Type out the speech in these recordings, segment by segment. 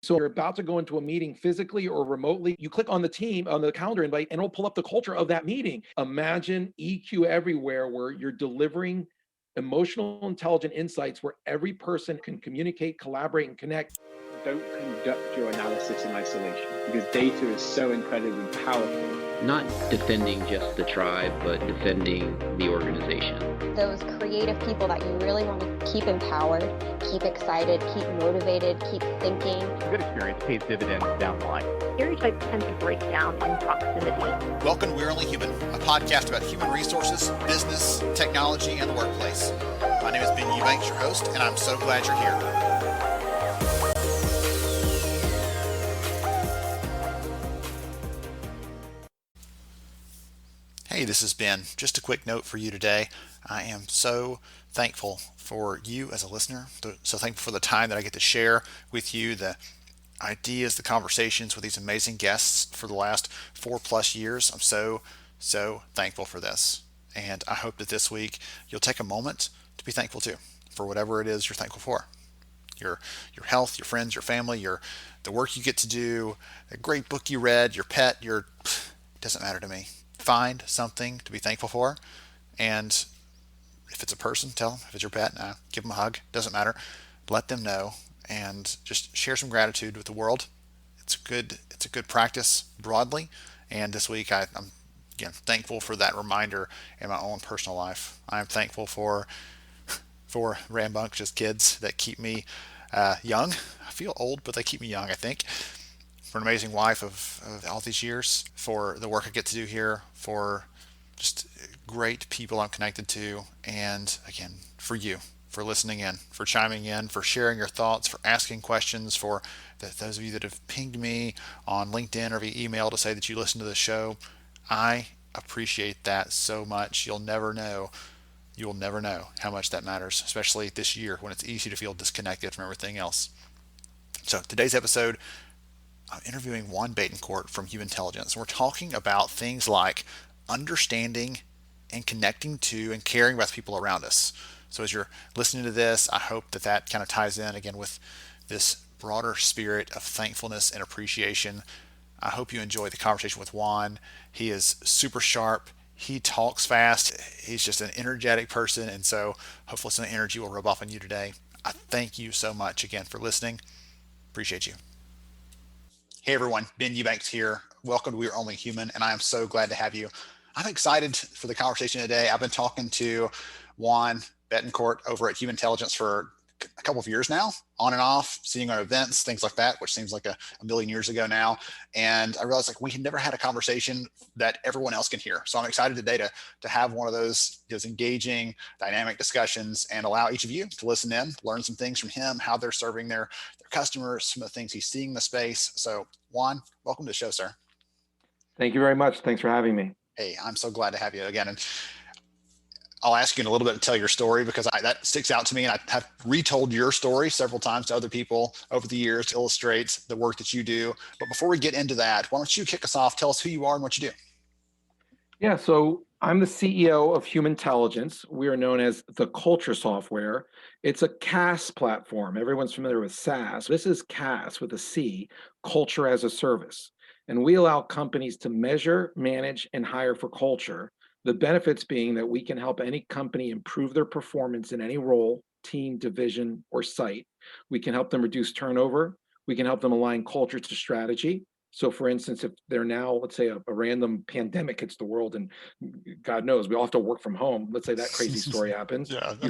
So you're about to go into a meeting physically or remotely. You click on the team on the calendar invite and it'll pull up the culture of that meeting. Imagine EQ everywhere where you're delivering emotional intelligent insights where every person can communicate, collaborate, and connect. Don't conduct your analysis in isolation because data is so incredibly powerful. Not defending just the tribe, but defending the organization. Those creative people that you really want to keep empowered, keep excited, keep motivated, keep thinking. A good experience pays dividends down the line. Stereotypes tend to break down in proximity. Welcome to We're Only Human, a podcast about human resources, business, technology, and the workplace. My name is Ben Eubanks, your host, and I'm so glad you're here. Hey, this is Ben. Just a quick note for you today. I am so thankful for you as a listener, so thankful for the time that I get to share with you, the ideas, the conversations with these amazing guests for the last 4+ years. I'm so thankful for this. And I hope that this week you'll take a moment to be thankful too, for whatever it is you're thankful for. Your health, your friends, your family, the work you get to do, a great book you read, your pet, it doesn't matter to me. Find something to be thankful for, and if it's a person, tell them. If it's your pet, give them a hug. Doesn't matter. Let them know, and just share some gratitude with the world. It's a good practice broadly, and this week I'm again thankful for that reminder in my own personal life. I'm thankful for rambunctious kids that keep me young. I feel old, but they keep me young, I think. For an amazing wife of all these years, for the work I get to do here, for just great people I'm connected to, and again, for you, for listening in, for chiming in, for sharing your thoughts, for asking questions, for those of you that have pinged me on LinkedIn or via email to say that you listen to the show. I appreciate that so much. You'll never know how much that matters, especially this year when it's easy to feel disconnected from everything else. So today's episode, I'm interviewing Juan Betancourt from Humantelligence. We're talking about things like understanding and connecting to and caring about the people around us. So as you're listening to this, I hope that kind of ties in again with this broader spirit of thankfulness and appreciation. I hope you enjoy the conversation with Juan. He is super sharp. He talks fast. He's just an energetic person. And so hopefully some energy will rub off on you today. I thank you so much again for listening. Appreciate you. Hey everyone, Ben Eubanks here. Welcome to We're Only Human, and I am so glad to have you. I'm excited for the conversation today. I've been talking to Juan Betancourt over at Humantelligence for a couple of years now, on and off, seeing our events, things like that, which seems like a million years ago now. And I realized we had never had a conversation that everyone else can hear. So I'm excited today to have one of those engaging, dynamic discussions and allow each of you to listen in, learn some things from him, how they're serving their customers, some of the things he's seeing in the space. So Juan, welcome to the show, sir. Thank you very much. Thanks for having me. Hey, I'm so glad to have you again. And I'll ask you in a little bit to tell your story because that sticks out to me, and I have retold your story several times to other people over the years to illustrate the work that you do. But before we get into that, why don't you kick us off? Tell us who you are and what you do. Yeah, so I'm the CEO of Humantelligence. We are known as the Culture Software. It's a CaaS platform. Everyone's familiar with SaaS. This is CaaS with a C, Culture as a Service. And we allow companies to measure, manage, and hire for culture. The benefits being that we can help any company improve their performance in any role, team, division, or site. We can help them reduce turnover. We can help them align culture to strategy. So for instance, if they're now, let's say a random pandemic hits the world and God knows, we all have to work from home. Let's say that crazy story happens. Yeah, you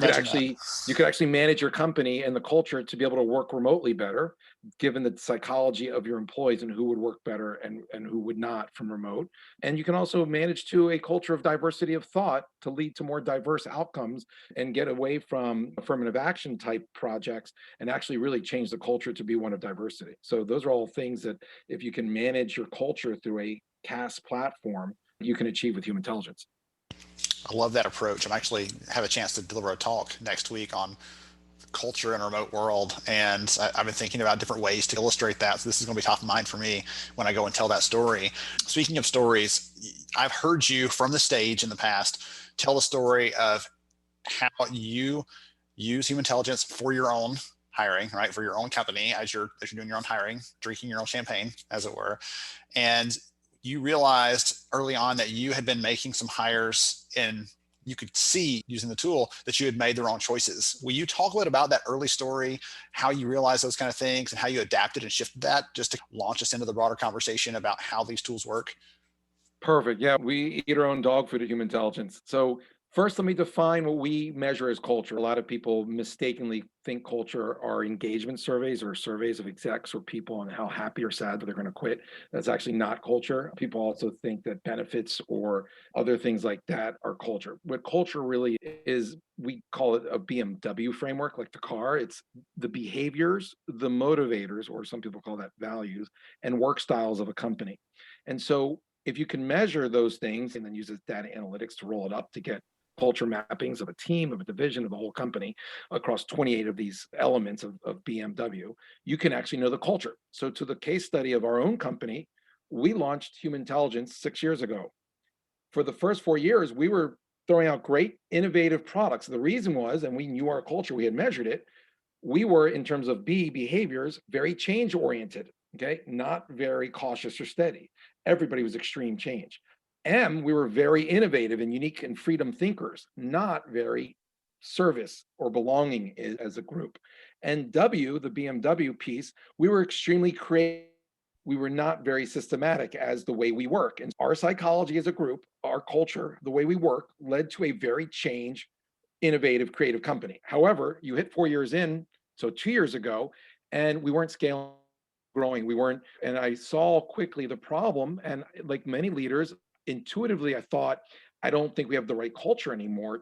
could actually manage your company and the culture to be able to work remotely better, given the psychology of your employees and who would work better and who would not from remote. And you can also manage to a culture of diversity of thought to lead to more diverse outcomes and get away from affirmative action type projects and actually really change the culture to be one of diversity. So those are all things that if you can manage your culture through a CaaS platform, you can achieve with Humantelligence. I love that approach. I actually have a chance to deliver a talk next week on culture in a remote world, and I've been thinking about different ways to illustrate that. So this is going to be top of mind for me when I go and tell that story. Speaking of stories, I've heard you from the stage in the past tell the story of how you use Humantelligence for your own hiring, right, for your own company as you're doing your own hiring, drinking your own champagne, as it were. And you realized early on that you had been making some hires, and you could see using the tool that you had made the wrong choices. Will you talk a little about that early story, how you realized those kind of things and how you adapted and shifted that, just to launch us into the broader conversation about how these tools work? Perfect. Yeah, we eat our own dog food at Humantelligence. So first, let me define what we measure as culture. A lot of people mistakenly think culture are engagement surveys or surveys of execs or people on how happy or sad that they're going to quit. That's actually not culture. People also think that benefits or other things like that are culture. What culture really is, we call it a BMW framework, like the car. It's the behaviors, the motivators, or some people call that values, and work styles of a company. And so if you can measure those things and then use this data analytics to roll it up to get culture mappings of a team, of a division, of the whole company across 28 of these elements of BMW, you can actually know the culture. So to the case study of our own company, we launched Humantelligence 6 years ago. For the first 4 years, we were throwing out great innovative products. The reason was, and we knew our culture, we had measured it, we were, in terms of behaviors, very change oriented, okay, not very cautious or steady. Everybody was extreme change. We were very innovative and unique and freedom thinkers, not very service or belonging as a group. And W, the BMW piece, we were extremely creative. We were not very systematic as the way we work. And our psychology as a group, our culture, the way we work, led to a very change, innovative, creative company. However, you hit 4 years in, so 2 years ago, and we weren't scaling, growing. We weren't, and I saw quickly the problem. And like many leaders, intuitively, I thought, I don't think we have the right culture anymore.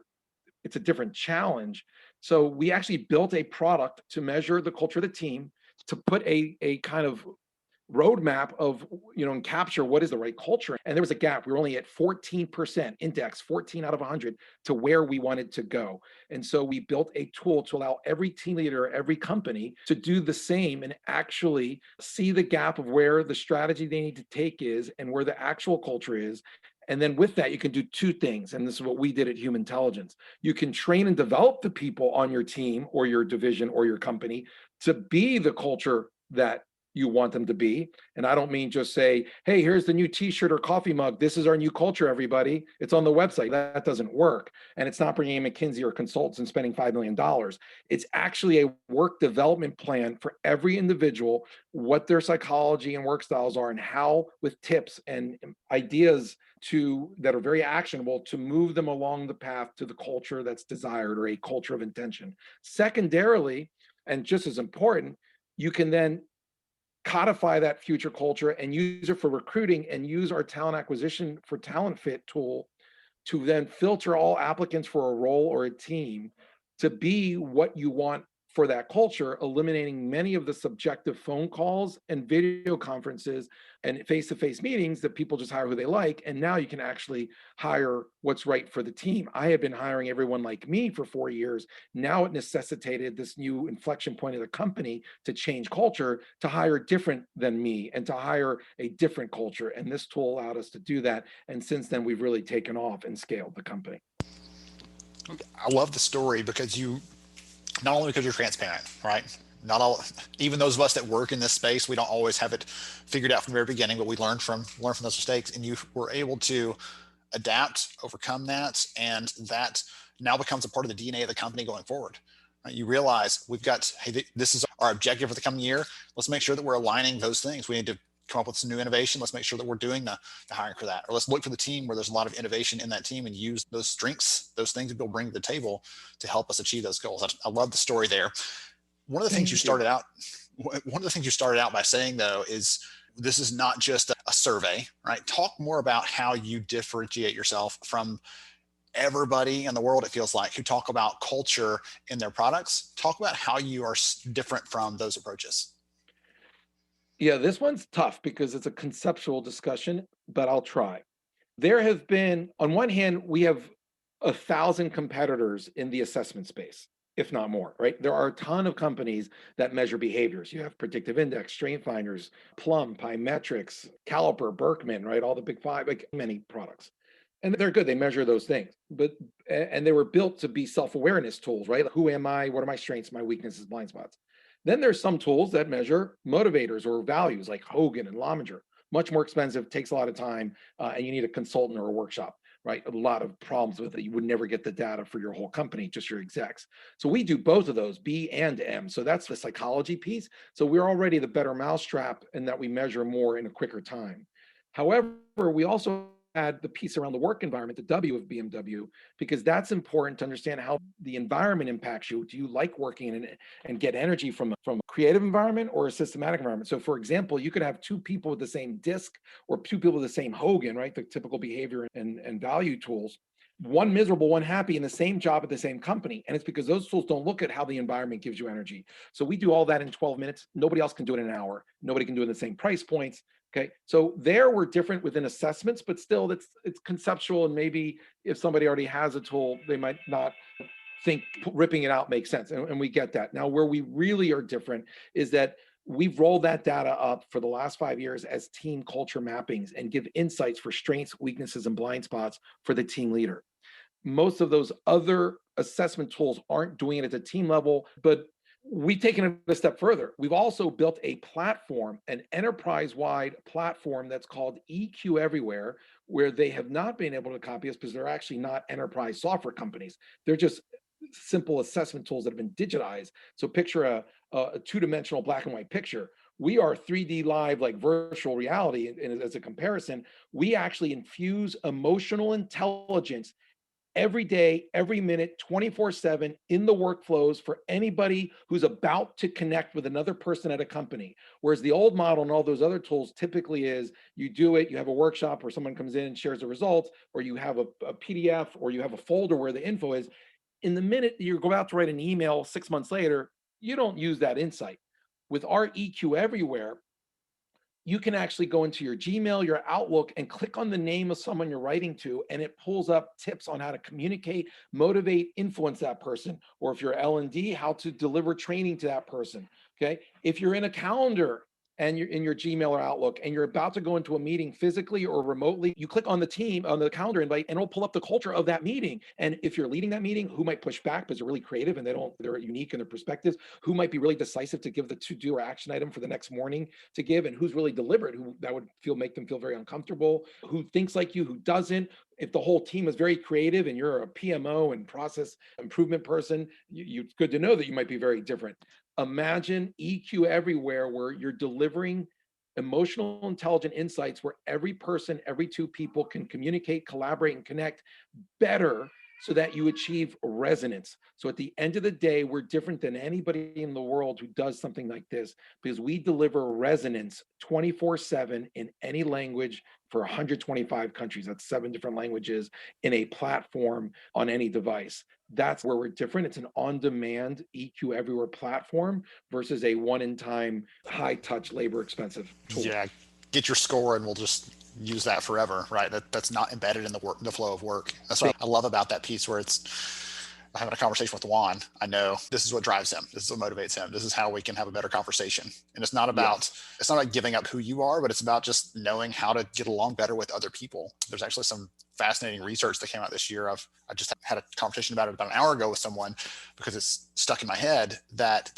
It's a different challenge. So we actually built a product to measure the culture of the team, to put a kind of roadmap of, and capture what is the right culture. And there was a gap. We were only at 14% index, 14 out of 100 to where we wanted to go. And so we built a tool to allow every team leader, every company to do the same and actually see the gap of where the strategy they need to take is and where the actual culture is. And then with that, you can do two things. And this is what we did at Humantelligence. You can train and develop the people on your team or your division or your company to be the culture that you want them to be. And I don't mean just say, hey, here's the new t-shirt or coffee mug. This is our new culture, everybody. It's on the website. That doesn't work. And it's not bringing in McKinsey or consultants and spending $5 million. It's actually a work development plan for every individual, what their psychology and work styles are, and how, with tips and ideas that are very actionable, to move them along the path to the culture that's desired, or a culture of intention. Secondarily, and just as important, you can then codify that future culture and use it for recruiting, and use our talent acquisition for talent fit tool to then filter all applicants for a role or a team to be what you want for that culture, eliminating many of the subjective phone calls and video conferences and face-to-face meetings that people just hire who they like. And now you can actually hire what's right for the team. I had been hiring everyone like me for 4 years. Now it necessitated this new inflection point of the company to change culture, to hire different than me and to hire a different culture. And this tool allowed us to do that. And since then, we've really taken off and scaled the company. I love the story because not only because you're transparent, right? Not all, even those of us that work in this space, we don't always have it figured out from the very beginning, but we learn from those mistakes, and you were able to adapt, overcome that, and that now becomes a part of the DNA of the company going forward. Right? You realize we've got, hey, this is our objective for the coming year. Let's make sure that we're aligning those things. We need to come up with some new innovation. Let's make sure that we're doing the hiring for that. Or let's look for the team where there's a lot of innovation in that team and use those strengths, those things that we'll bring to the table to help us achieve those goals. I love the story there. One of the things you started out by saying, though, is this is not just a survey, right? Talk more about how you differentiate yourself from everybody in the world, it feels like, who talk about culture in their products. Talk about how you are different from those approaches. Yeah, this one's tough because it's a conceptual discussion, but I'll try. There have been, on one hand, we have 1,000 competitors in the assessment space, if not more, right? There are a ton of companies that measure behaviors. You have Predictive Index, Strength Finders, Plum, Pymetrics, Caliper, Berkman, right? All the big five, like many products. And they're good. They measure those things, and they were built to be self-awareness tools, right? Who am I? What are my strengths, my weaknesses, blind spots? Then there's some tools that measure motivators or values like Hogan and Lominger. Much more expensive, takes a lot of time, and you need a consultant or a workshop, right? A lot of problems with it. You would never get the data for your whole company, just your execs. So we do both of those, B and M. So that's the psychology piece. So we're already the better mousetrap in that we measure more in a quicker time. However, we also add the piece around the work environment, the W of BMW, because that's important to understand how the environment impacts you. Do you like working in it and get energy from a creative environment or a systematic environment? So for example, you could have two people with the same disc or two people with the same Hogan, right? The typical behavior and value tools. One miserable, one happy in the same job at the same company. And it's because those tools don't look at how the environment gives you energy. So we do all that in 12 minutes. Nobody else can do it in an hour. Nobody can do it in the same price points. Okay, so there we're different within assessments, but still it's conceptual, and maybe if somebody already has a tool, they might not think ripping it out makes sense, and we get that. Now, where we really are different is that we've rolled that data up for the last 5 years as team culture mappings and give insights for strengths, weaknesses, and blind spots for the team leader. Most of those other assessment tools aren't doing it at the team level, but we've taken it a step further. We've also built a platform, an enterprise-wide platform that's called EQ Everywhere, where they have not been able to copy us because they're actually not enterprise software companies. They're just simple assessment tools that have been digitized. So picture a two-dimensional black and white picture. We are 3D live, like virtual reality. And as a comparison, we actually infuse emotional intelligence every day, every minute, 24/7 in the workflows for anybody who's about to connect with another person at a company. Whereas the old model and all those other tools typically is you do it, you have a workshop where someone comes in and shares the results, or you have a PDF, or you have a folder where the info is. In the minute you go out to write an email 6 months later, you don't use that insight. With our EQ Everywhere, you can actually go into your Gmail, your Outlook, and click on the name of someone you're writing to, and it pulls up tips on how to communicate, motivate, influence that person. Or if you're L&D, how to deliver training to that person. Okay. If you're in a calendar and you're in your Gmail or Outlook and you're about to go into a meeting physically or remotely, you click on the team on the calendar invite and it'll pull up the culture of that meeting. And if you're leading that meeting, who might push back because they're really creative and they're unique in their perspectives, who might be really decisive to give the to-do or action item for the next morning to give, and who's really deliberate, who that would make them feel very uncomfortable, who thinks like you, who doesn't. If the whole team is very creative and you're a PMO and process improvement person, it's good to know that you might be very different. Imagine EQ Everywhere, where you're delivering emotional intelligent insights where every person, every two people can communicate, collaborate, and connect better so that you achieve resonance. So at the end of the day, we're different than anybody in the world who does something like this because we deliver resonance 24/7 in any language for 125 countries. That's 7 different languages in a platform on any device. That's where we're different. It's an on-demand EQ Everywhere platform versus a one-in-time, high-touch, labor-expensive tool. Yeah, get your score and we'll just use that forever, right? That's not embedded in the flow of work. That's what I love about that piece where it's having a conversation with Juan. I know this is what drives him. This is what motivates him. This is how we can have a better conversation. And it's not about giving up who you are, but it's about just knowing how to get along better with other people. There's actually some fascinating research that came out this year. I just had a conversation about it about an hour ago with someone because it's stuck in my head that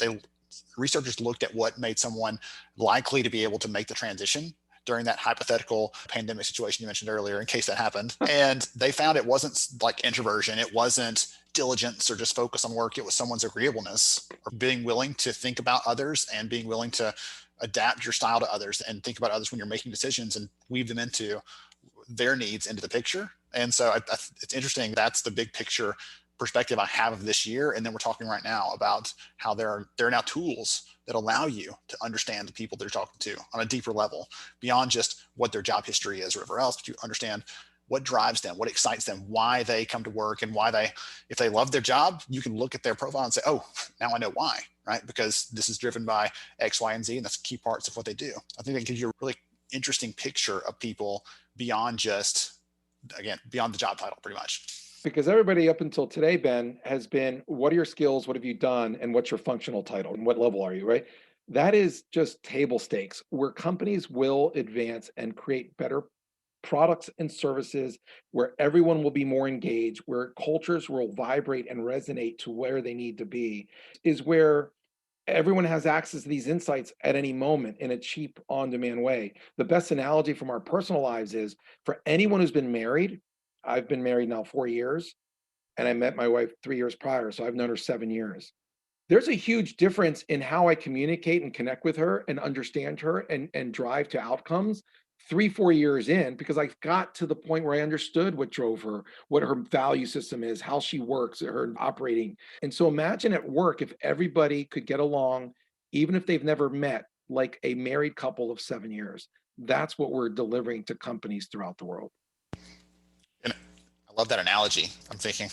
researchers looked at what made someone likely to be able to make the transition during that hypothetical pandemic situation you mentioned earlier, in case that happened. And they found it wasn't like introversion. It wasn't diligence or just focus on work. It was someone's agreeableness or being willing to think about others and being willing to adapt your style to others and think about others when you're making decisions and weave them into their needs into the picture. And so it's interesting. That's the big picture perspective I have of this year. And then we're talking right now about how there are now tools that allow you to understand the people they're talking to on a deeper level beyond just what their job history is or whatever else, but you understand what drives them, what excites them, why they come to work, and if they love their job, you can look at their profile and say, oh, now I know why, right? Because this is driven by X, Y, and Z, and that's key parts of what they do. I think that gives you a really interesting picture of people beyond the job title, pretty much. Because everybody up until today, Ben, has been, what are your skills? What have you done? And what's your functional title? And what level are you, right? That is just table stakes, where companies will advance and create better products and services, where everyone will be more engaged, where cultures will vibrate and resonate to where they need to be, is where everyone has access to these insights at any moment in a cheap, on-demand way. The best analogy from our personal lives is for anyone who's been married. I've been married now 4 years, and I met my wife 3 years prior, so I've known her 7 years. There's a huge difference in how I communicate and connect with her and understand her and drive to outcomes 3, 4 years in, because I got to the point where I understood what drove her, what her value system is, how she works, her operating. And so imagine at work if everybody could get along, even if they've never met, like a married couple of 7 years. That's what we're delivering to companies throughout the world. And I love that analogy. I'm thinking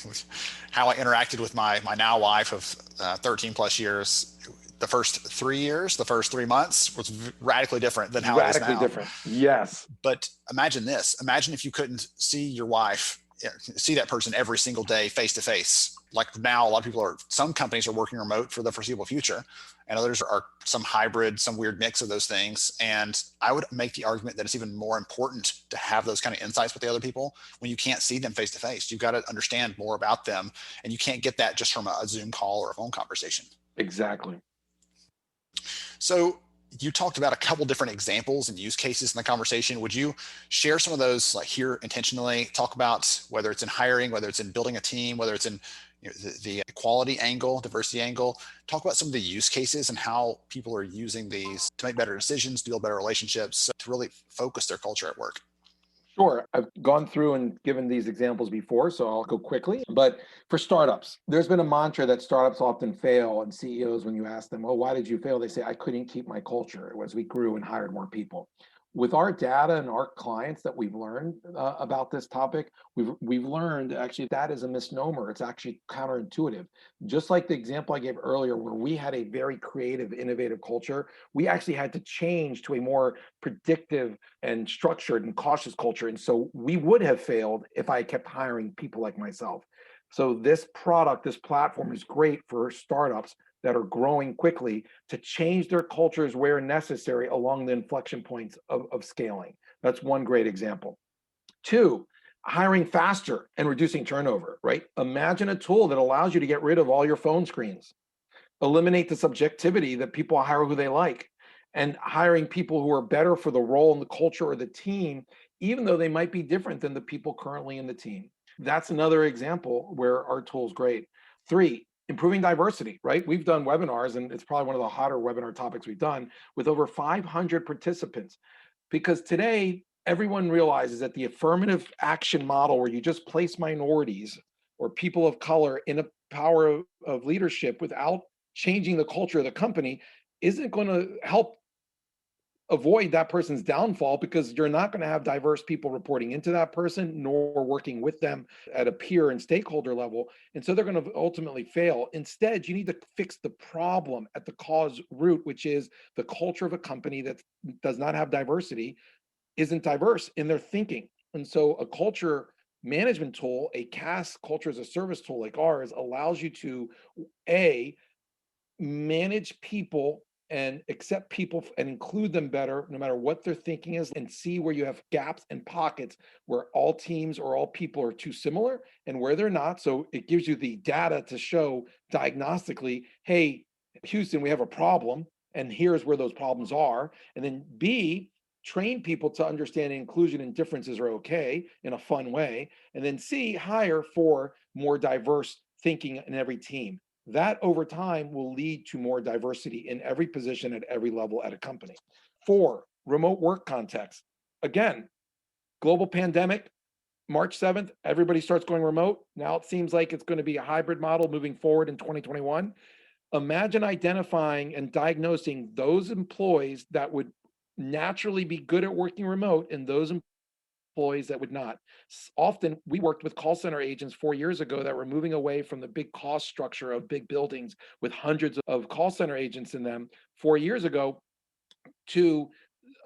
how I interacted with my now wife of 13 plus years. The first 3 years, the first 3 months was radically different than how it is Radically now. different. Yes. But imagine this. Imagine if you couldn't see your wife, see that person every single day face to face. Like now, a lot of people some companies are working remote for the foreseeable future, and others are some hybrid, some weird mix of those things. And I would make the argument that it's even more important to have those kind of insights with the other people when you can't see them face to face. You've got to understand more about them, and you can't get that just from a Zoom call or a phone conversation. Exactly. So you talked about a couple different examples and use cases in the conversation. Would you share some of those, like here intentionally? Talk about whether it's in hiring, whether it's in building a team, whether it's in the equality angle, diversity angle. Talk about some of the use cases and how people are using these to make better decisions, to build better relationships, to really focus their culture at work. Sure. I've gone through and given these examples before, so I'll go quickly. But for startups, there's been a mantra that startups often fail, and CEOs, when you ask them, well, why did you fail? They say, I couldn't keep my culture as we grew and hired more people. With our data and our clients that we've learned about this topic, we've learned actually that is a misnomer. It's actually counterintuitive. Just like the example I gave earlier, where we had a very creative, innovative culture, we actually had to change to a more predictive and structured and cautious culture. And so we would have failed if I kept hiring people like myself. So this product, this platform is great for startups that are growing quickly to change their cultures where necessary along the inflection points of scaling. That's one great example. Two, hiring faster and reducing turnover, right? Imagine a tool that allows you to get rid of all your phone screens, eliminate the subjectivity that people hire who they like, and hiring people who are better for the role and the culture or the team, even though they might be different than the people currently in the team. That's another example where our tool is great. Three, improving diversity, right? We've done webinars, and it's probably one of the hotter webinar topics we've done with over 500 participants, because today everyone realizes that the affirmative action model, where you just place minorities or people of color in a power of leadership without changing the culture of the company, isn't going to help avoid that person's downfall, because you're not going to have diverse people reporting into that person nor working with them at a peer and stakeholder level. And so they're going to ultimately fail. Instead, you need to fix the problem at the cause root, which is the culture of a company that does not have diversity, isn't diverse in their thinking. And so a culture management tool, a CAS, culture as a service tool like ours, allows you to manage people and accept people and include them better no matter what their thinking is, and see where you have gaps and pockets where all teams or all people are too similar and where they're not. So it gives you the data to show diagnostically, hey, Houston, we have a problem, and here's where those problems are. And then B, train people to understand inclusion and differences are okay in a fun way. And then C, hire for more diverse thinking in every team. That over time will lead to more diversity in every position at every level at a company. Four, remote work context. Again, global pandemic, March 7th, everybody starts going remote. Now it seems like it's going to be a hybrid model moving forward in 2021. Imagine identifying and diagnosing those employees that would naturally be good at working remote and those employees that would not. Often we worked with call center agents 4 years ago that were moving away from the big cost structure of big buildings with hundreds of call center agents in them 4 years ago to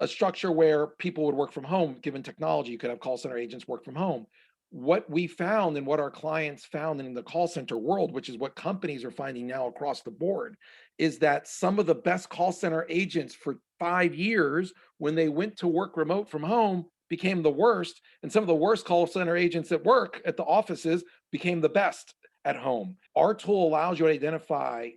a structure where people would work from home. Given technology, you could have call center agents work from home. What we found and what our clients found in the call center world, which is what companies are finding now across the board, is that some of the best call center agents for 5 years, when they went to work remote from home, became the worst. And some of the worst call center agents at work at the offices became the best at home. Our tool allows you to identify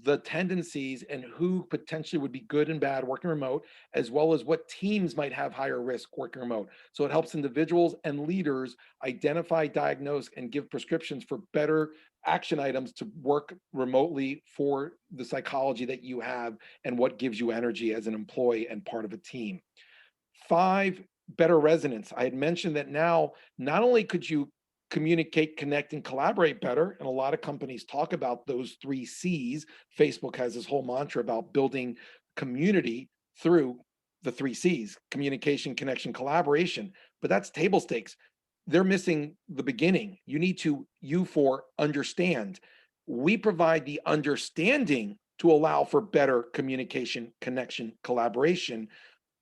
the tendencies and who potentially would be good and bad working remote, as well as what teams might have higher risk working remote. So it helps individuals and leaders identify, diagnose, and give prescriptions for better action items to work remotely for the psychology that you have and what gives you energy as an employee and part of a team. 5, better resonance. I had mentioned that now not only could you communicate, connect, and collaborate better, and a lot of companies talk about those 3 C's. Facebook has this whole mantra about building community through the 3 C's: communication, connection, collaboration. But that's table stakes. They're missing the beginning. You need to for understand. We provide the understanding to allow for better communication, connection, collaboration,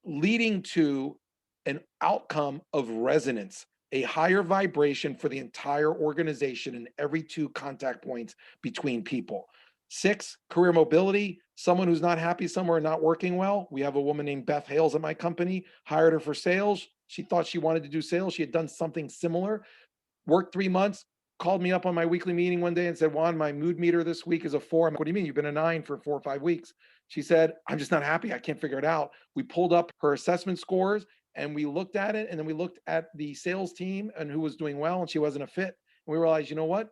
leading to an outcome of resonance, a higher vibration for the entire organization and every 2 contact points between people. 6, career mobility. Someone who's not happy somewhere and not working well. We have a woman named Beth Hales at my company, hired her for sales. She thought she wanted to do sales. She had done something similar, worked 3 months, called me up on my weekly meeting one day and said, Juan, my mood meter this week is a 4. I'm like, what do you mean? You've been a 9 for 4 or 5 weeks. She said, I'm just not happy. I can't figure it out. We pulled up her assessment scores and we looked at it. And then we looked at the sales team and who was doing well, and she wasn't a fit. And we realized, you know what?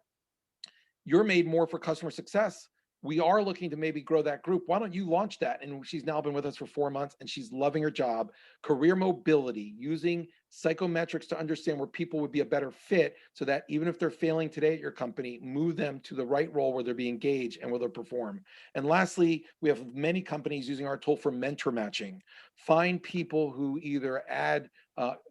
You're made more for customer success. We are looking to maybe grow that group. Why don't you launch that? And she's now been with us for 4 months and she's loving her job. Career mobility, using psychometrics to understand where people would be a better fit so that even if they're failing today at your company, move them to the right role where they'll be engaged and where they'll perform. And lastly, we have many companies using our tool for mentor matching. Find people who either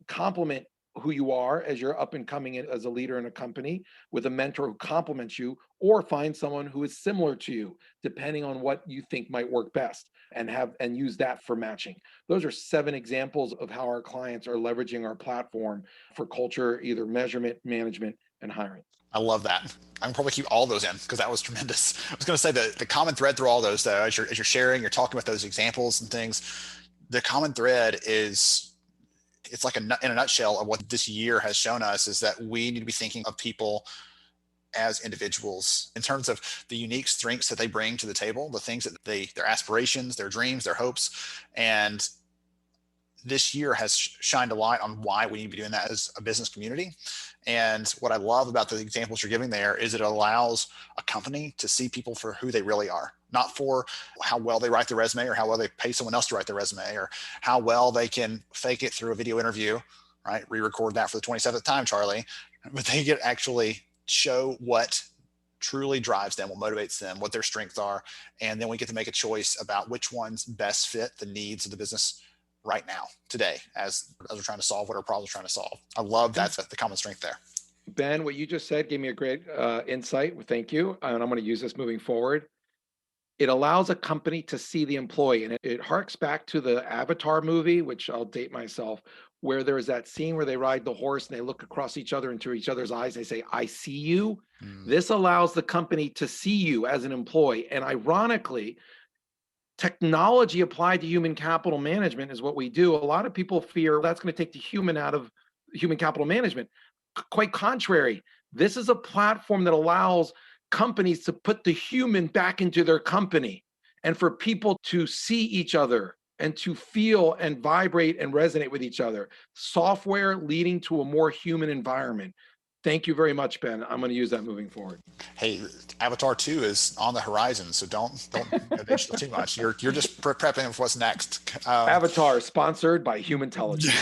complement who you are as you're up and coming as a leader in a company with a mentor who complements you, or find someone who is similar to you, depending on what you think might work best, and use that for matching. Those are 7 examples of how our clients are leveraging our platform for culture, either measurement, management, and hiring. I love that. I can probably keep all those in because that was tremendous. I was going to say the common thread through all those, though, as you're sharing, you're talking about those examples and things, the common thread is, it's like in a nutshell of what this year has shown us, is that we need to be thinking of people as individuals in terms of the unique strengths that they bring to the table, the things that their aspirations, their dreams, their hopes. And this year has shined a light on why we need to be doing that as a business community. And what I love about the examples you're giving there is it allows a company to see people for who they really are, not for how well they write their resume or how well they pay someone else to write their resume or how well they can fake it through a video interview, right? Re-record that for the 27th time, Charlie. But they get actually show what truly drives them, what motivates them, what their strengths are. And then we get to make a choice about which ones best fit the needs of the business right now, today, as we're trying to solve whatever problem we're trying to solve. I love that's the common strength there. Ben, what you just said gave me a great insight. Thank you. And I'm going to use this moving forward. It allows a company to see the employee. And it harks back to the Avatar movie, which I'll date myself, where there's that scene where they ride the horse and they look across each other into each other's eyes. And they say, I see you. This allows the company to see you as an employee. And ironically, technology applied to human capital management is what we do. A lot of people fear that's going to take the human out of human capital management. Quite contrary, this is a platform that allows companies to put the human back into their company and for people to see each other and to feel and vibrate and resonate with each other. Software leading to a more human environment. Thank you very much, Ben. I'm going to use that moving forward. Hey, Avatar 2 is on the horizon, so don't digital too much. You're just prepping for what's next. Avatar, sponsored by Humantelligence.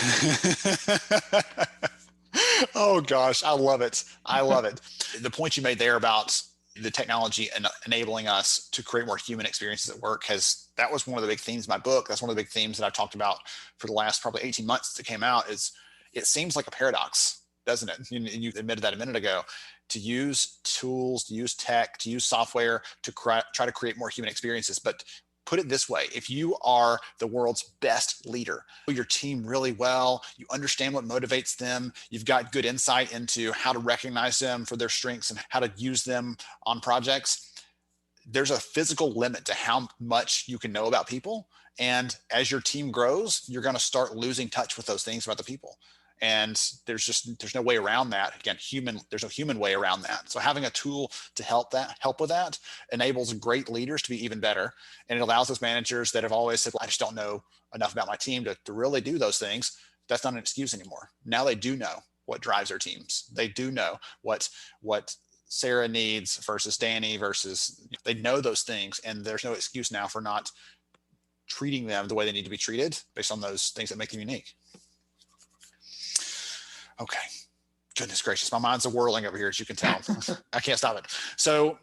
Oh gosh, I love it. I love it. The point you made there about the technology and enabling us to create more human experiences at work that was one of the big themes of my book. That's one of the big themes that I've talked about for the last probably 18 months since it came out. Is it seems like a paradox, doesn't it? And you admitted that a minute ago. To use tools, to use tech, to use software to try to create more human experiences. But put it this way, if you are the world's best leader, your team really well, you understand what motivates them, you've got good insight into how to recognize them for their strengths and how to use them on projects, there's a physical limit to how much you can know about people. And as your team grows, you're going to start losing touch with those things about the people. And there's no way around that. Again, there's no human way around that. So having a tool to help with that enables great leaders to be even better. And it allows those managers that have always said, well, I just don't know enough about my team to really do those things. That's not an excuse anymore. Now they do know what drives their teams. They do know what Sarah needs versus Danny versus, they know those things, and there's no excuse now for not treating them the way they need to be treated based on those things that make them unique. Okay. Goodness gracious. My mind's a whirling over here, as you can tell. I can't stop it. So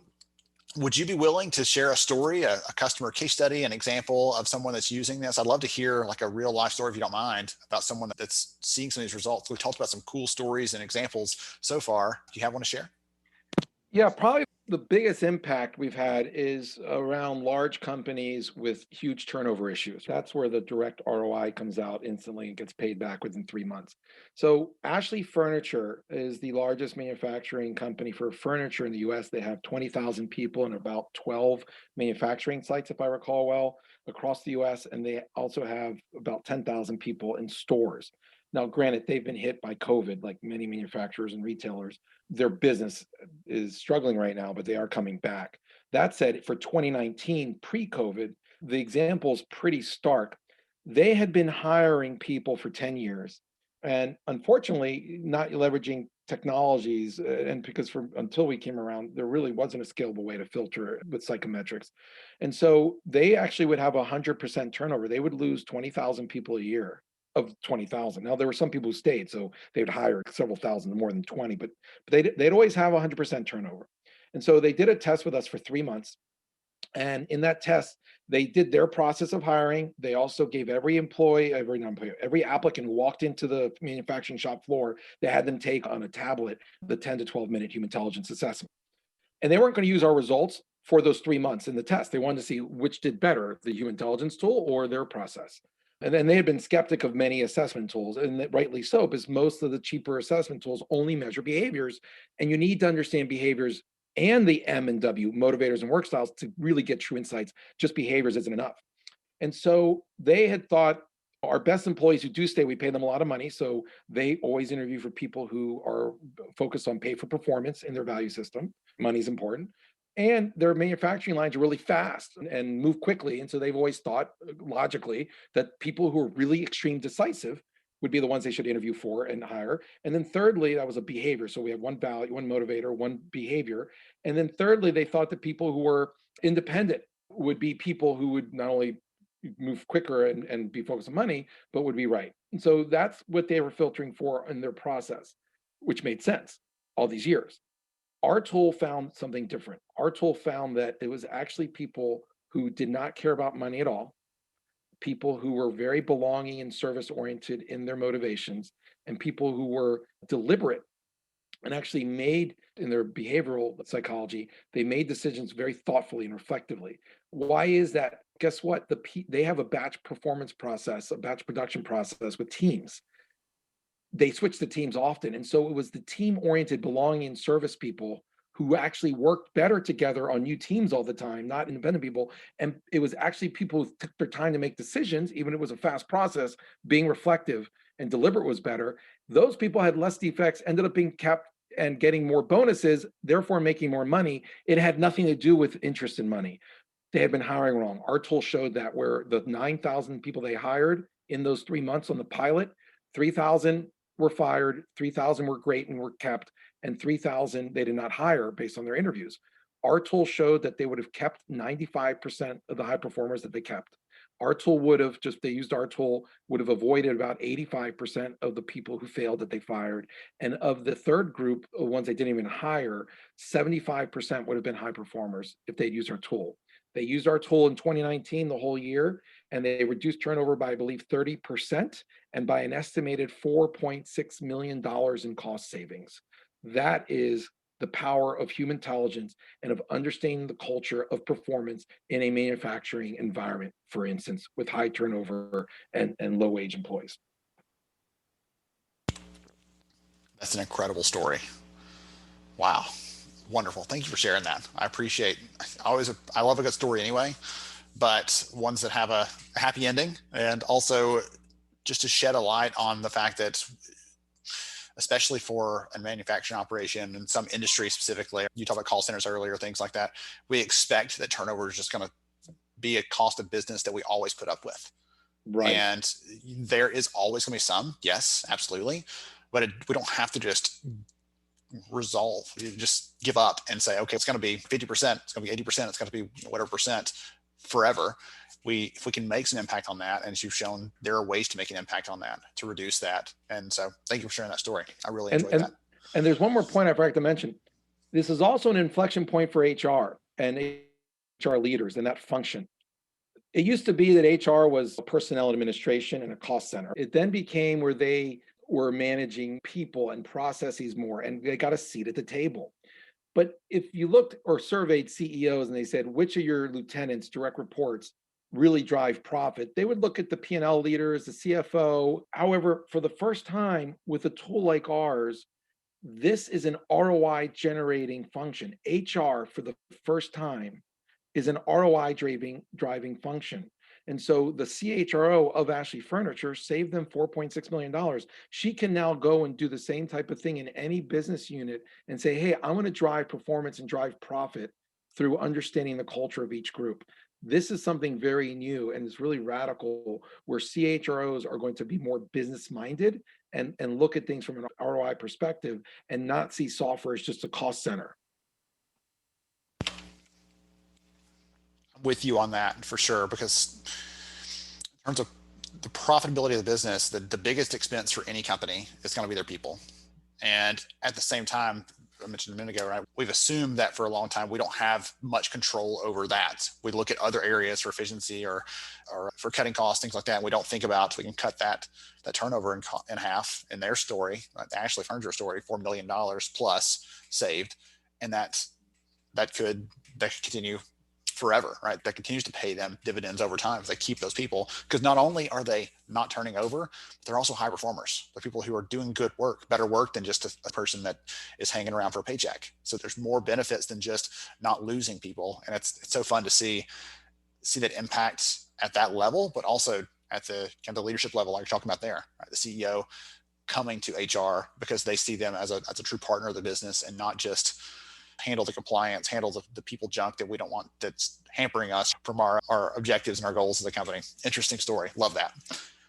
would you be willing to share a story, a customer case study, an example of someone that's using this? I'd love to hear like a real life story, if you don't mind, about someone that's seeing some of these results. We've talked about some cool stories and examples so far. Do you have one to share? Yeah, probably the biggest impact we've had is around large companies with huge turnover issues. That's where the direct ROI comes out instantly and gets paid back within 3 months. So Ashley Furniture is the largest manufacturing company for furniture in the US. They have 20,000 people and about 12 manufacturing sites, if I recall well, across the US. And they also have about 10,000 people in stores. Now, granted, they've been hit by COVID, like many manufacturers and retailers. Their business is struggling right now, but they are coming back. That said, for 2019, pre-COVID, the example is pretty stark. They had been hiring people for 10 years, and unfortunately, not leveraging technologies. And because until we came around, there really wasn't a scalable way to filter with psychometrics. And so they actually would have 100% turnover. They would lose 20,000 people a year of 20,000. Now there were some people who stayed, so they would hire several thousand more than 20, but they'd always have 100% turnover. And so they did a test with us for 3 months. And in that test, they did their process of hiring. They also gave every applicant who walked into the manufacturing shop floor, they had them take on a tablet the 10 to 12-minute Humantelligence assessment. And they weren't going to use our results for those 3 months in the test. They wanted to see which did better, the Humantelligence tool or their process. And then they had been skeptic of many assessment tools, and rightly so, because most of the cheaper assessment tools only measure behaviors, and you need to understand behaviors and the M and W, motivators and work styles, to really get true insights. Just behaviors isn't enough. And so they had thought our best employees who do stay, we pay them a lot of money. So they always interview for people who are focused on pay for performance in their value system. Money's important. And their manufacturing lines are really fast and move quickly. And so they've always thought logically that people who are really extreme decisive would be the ones they should interview for and hire. And then thirdly, that was a behavior. So we have one value, one motivator, one behavior. And then thirdly, they thought that people who were independent would be people who would not only move quicker and be focused on money, but would be right. And so that's what they were filtering for in their process, which made sense all these years. Our tool found something different. Our tool found that it was actually people who did not care about money at all, people who were very belonging and service oriented in their motivations, and people who were deliberate and actually made, in their behavioral psychology, they made decisions very thoughtfully and reflectively. Why is that? Guess what? They have a batch performance process, a batch production process with teams. They switched the teams often. And so it was the team-oriented belonging and service people who actually worked better together on new teams all the time, not independent people. And it was actually people who took their time to make decisions, even if it was a fast process, being reflective and deliberate was better. Those people had less defects, ended up being kept and getting more bonuses, therefore making more money. It had nothing to do with interest in money. They had been hiring wrong. Our tool showed that where the 9,000 people they hired in those 3 months on the pilot, 3,000 were fired, 3,000 were great and were kept, and 3,000 they did not hire based on their interviews. Our tool showed that they would have kept 95% of the high performers that they kept. Our tool would have, just they used our tool, would have avoided about 85% of the people who failed that they fired. And of the third group, the ones they didn't even hire, 75% would have been high performers if they'd used our tool. They used our tool in 2019, the whole year, and they reduced turnover by, I believe, 30% and by an estimated $4.6 million in cost savings. That is the power of Humantelligence and of understanding the culture of performance in a manufacturing environment, for instance, with high turnover and low wage employees. That's an incredible story. Wow. Wonderful. Thank you for sharing that. I love a good story anyway, but ones that have a happy ending, and also just to shed a light on the fact that especially for a manufacturing operation and some industry specifically. You talked about call centers earlier, things like that. We expect that turnover is just going to be a cost of business that we always put up with. Right. And there is always going to be some, yes, absolutely. But we don't have to just just give up and say, okay, it's going to be 50%, it's going to be 80%, it's going to be whatever percent forever. If we can make some impact on that, and as you've shown, there are ways to make an impact on that, to reduce that. And so thank you for sharing that story. I really enjoyed that. And there's one more point I forgot to mention. This is also an inflection point for HR and HR leaders in that function. It used to be that HR was personnel administration and a cost center. It then became where they were managing people and processes more, and they got a seat at the table. But if you looked or surveyed CEOs and they said, which of your lieutenants, direct reports, really drive profit, they would look at the P&L leaders, the CFO. However, for the first time with a tool like ours, this is an ROI generating function. HR, for the first time, is an ROI driving function. And so the CHRO of Ashley Furniture saved them $4.6 million. She can now go and do the same type of thing in any business unit and say, hey, I want to drive performance and drive profit through understanding the culture of each group. This is something very new, and it's really radical, where CHROs are going to be more business minded and look at things from an ROI perspective and not see software as just a cost center. With you on that for sure, because in terms of the profitability of the business, the biggest expense for any company is going to be their people. And at the same time, I mentioned a minute ago, right? We've assumed that for a long time, we don't have much control over that. We look at other areas for efficiency or for cutting costs, things like that. And we don't think about, we can cut that turnover in half. In their story, the Ashley Furniture story, $4 million plus saved. And that could continue forever, right? That continues to pay them dividends over time if they keep those people, because not only are they not turning over, but they're also high performers. They're people who are doing good work, better work than just a person that is hanging around for a paycheck. So there's more benefits than just not losing people. And it's so fun to see that impact at that level, but also at the kind of the leadership level, like you're talking about there, right? The CEO coming to HR because they see them as a true partner of the business and not just handle the compliance, handle the people junk that we don't want, that's hampering us from our objectives and our goals as a company. Interesting story. Love that.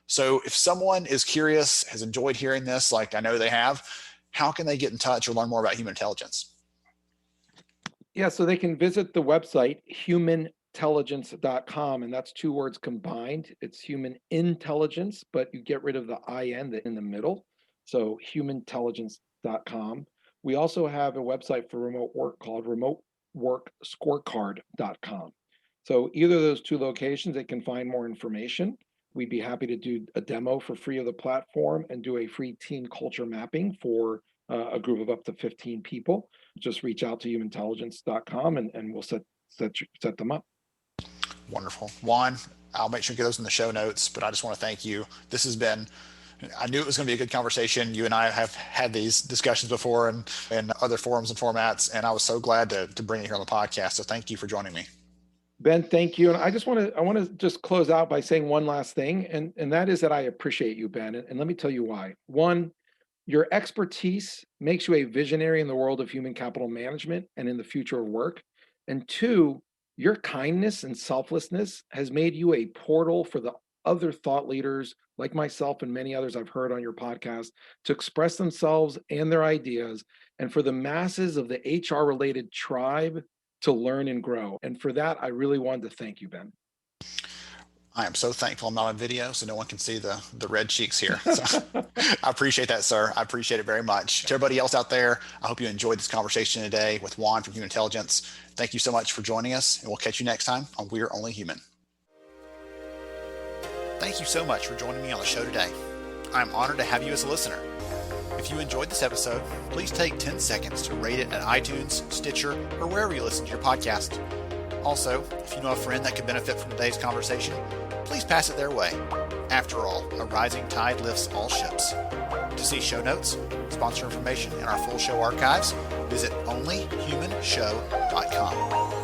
So if someone is curious, has enjoyed hearing this, like I know they have, how can they get in touch or learn more about Humantelligence? Yeah, so they can visit the website, humantelligence.com, and that's two words combined. It's human intelligence, but you get rid of the IN in the middle. So humantelligence.com. We also have a website for remote work called remoteworkscorecard.com. So either of those two locations, they can find more information. We'd be happy to do a demo for free of the platform and do a free team culture mapping for a group of up to 15 people. Just reach out to humantelligence.com and we'll set them up. Wonderful. Juan, I'll make sure to get those in the show notes, but I just want to thank you. This has been, I knew it was going to be a good conversation. You and I have had these discussions before in other forums and formats, and I was so glad to bring it here on the podcast. So thank you for joining me. Ben, thank you. And I want to just close out by saying one last thing, and that is that I appreciate you, Ben. And let me tell you why. One, your expertise makes you a visionary in the world of human capital management and in the future of work. And two, your kindness and selflessness has made you a portal for the other thought leaders like myself and many others I've heard on your podcast to express themselves and their ideas, and for the masses of the HR related tribe to learn and grow. And for that, I really wanted to thank you, Ben. I am so thankful I'm not on video, so no one can see the red cheeks here. So I appreciate that, sir. I appreciate it very much. To everybody else out there, I hope you enjoyed this conversation today with Juan from Humantelligence. Thank you so much for joining us, and we'll catch you next time on We're Only Human. Thank you so much for joining me on the show today. I'm honored to have you as a listener. If you enjoyed this episode, please take 10 seconds to rate it at iTunes, Stitcher, or wherever you listen to your podcast. Also, if you know a friend that could benefit from today's conversation, please pass it their way. After all, a rising tide lifts all ships. To see show notes, sponsor information, and our full show archives, visit onlyhumanshow.com.